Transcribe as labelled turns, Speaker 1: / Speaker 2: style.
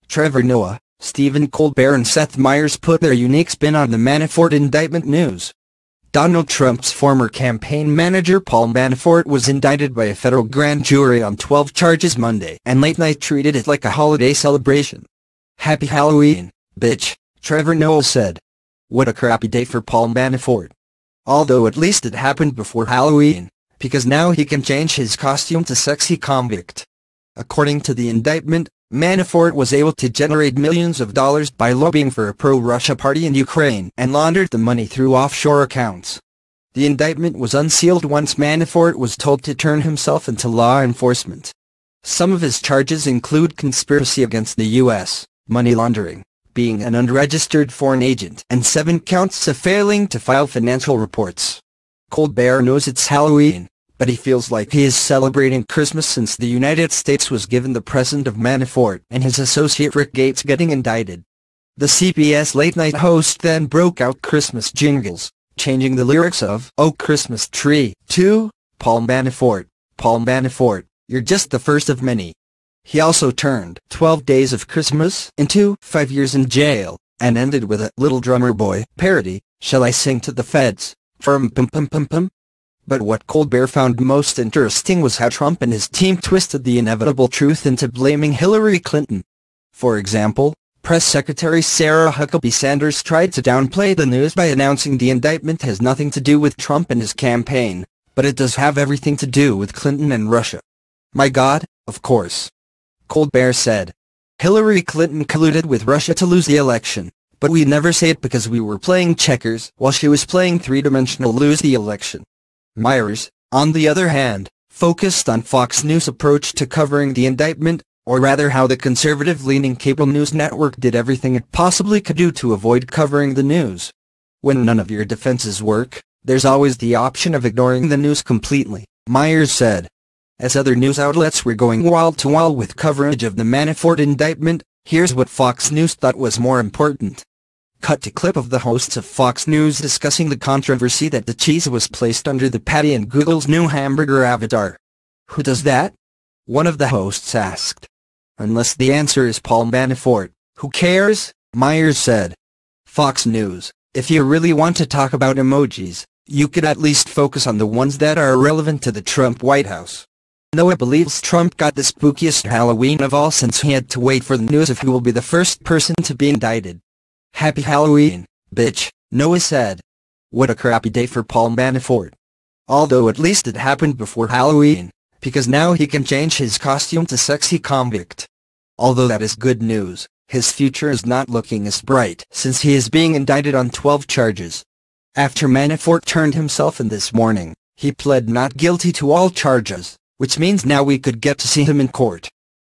Speaker 1: Trevor Noah, Stephen Colbert and Seth Meyers put their unique spin on the Manafort indictment news. Donald Trump's former campaign manager Paul Manafort was indicted by a federal grand jury on 12 charges Monday, and late night treated it like a holiday celebration. "Happy Halloween, bitch," Trevor Noah said. What a crappy day for Paul Manafort. Although at least it happened before Halloween, because now he can change his costume to sexy convict. According to the indictment, Manafort was able to generate millions of dollars by lobbying for a pro-Russia party in Ukraine and laundered the money through offshore accounts. The indictment was unsealed once Manafort was told to turn himself into law enforcement. Some of his charges include conspiracy against the U.S., money laundering, being an unregistered foreign agent, and 7 counts of failing to file financial reports. Colbert knows it's Halloween, but he feels like he is celebrating Christmas since the United States was given the present of Manafort and his associate Rick Gates getting indicted. The CBS late-night host then broke out Christmas jingles, changing the lyrics of "Oh Christmas Tree" to "Paul Manafort, Paul Manafort, you're just the first of many." He also turned 12 Days of Christmas into 5 years in jail, and ended with a "Little Drummer Boy" parody, "Shall I sing to the feds? Pum pum pum pum pum." But what Colbert found most interesting was how Trump and his team twisted the inevitable truth into blaming Hillary Clinton. For example, Press Secretary Sarah Huckabee Sanders tried to downplay the news by announcing the indictment has nothing to do with Trump and his campaign, but it does have everything to do with Clinton and Russia. "My God, of course," Colbert said. "Hillary Clinton colluded with Russia to lose the election, but we never say it because we were playing checkers while she was playing three-dimensional lose the election." Meyers, on the other hand, focused on Fox News' approach to covering the indictment, or rather how the conservative-leaning cable news network did everything it possibly could do to avoid covering the news. "When none of your defenses work, there's always the option of ignoring the news completely," Meyers said. As other news outlets were going wall-to-wall with coverage of the Manafort indictment, here's what Fox News thought was more important. Cut to clip of the hosts of Fox News discussing the controversy that the cheese was placed under the patty in Google's new hamburger avatar. "Who does that?" one of the hosts asked. "Unless the answer is Paul Manafort, who cares?" Meyers said. Fox News, if you really want to talk about emojis, you could at least focus on the ones that are relevant to the Trump White House. Noah believes Trump got the spookiest Halloween of all since he had to wait for the news of who will be the first person to be indicted. "Happy Halloween, bitch," Noah said. What a crappy day for Paul Manafort. Although at least it happened before Halloween, because now he can change his costume to sexy convict. Although that is good news, his future is not looking as bright since he is being indicted on 12 charges. After Manafort turned himself in this morning, he pled not guilty to all charges, which means now we could get to see him in court.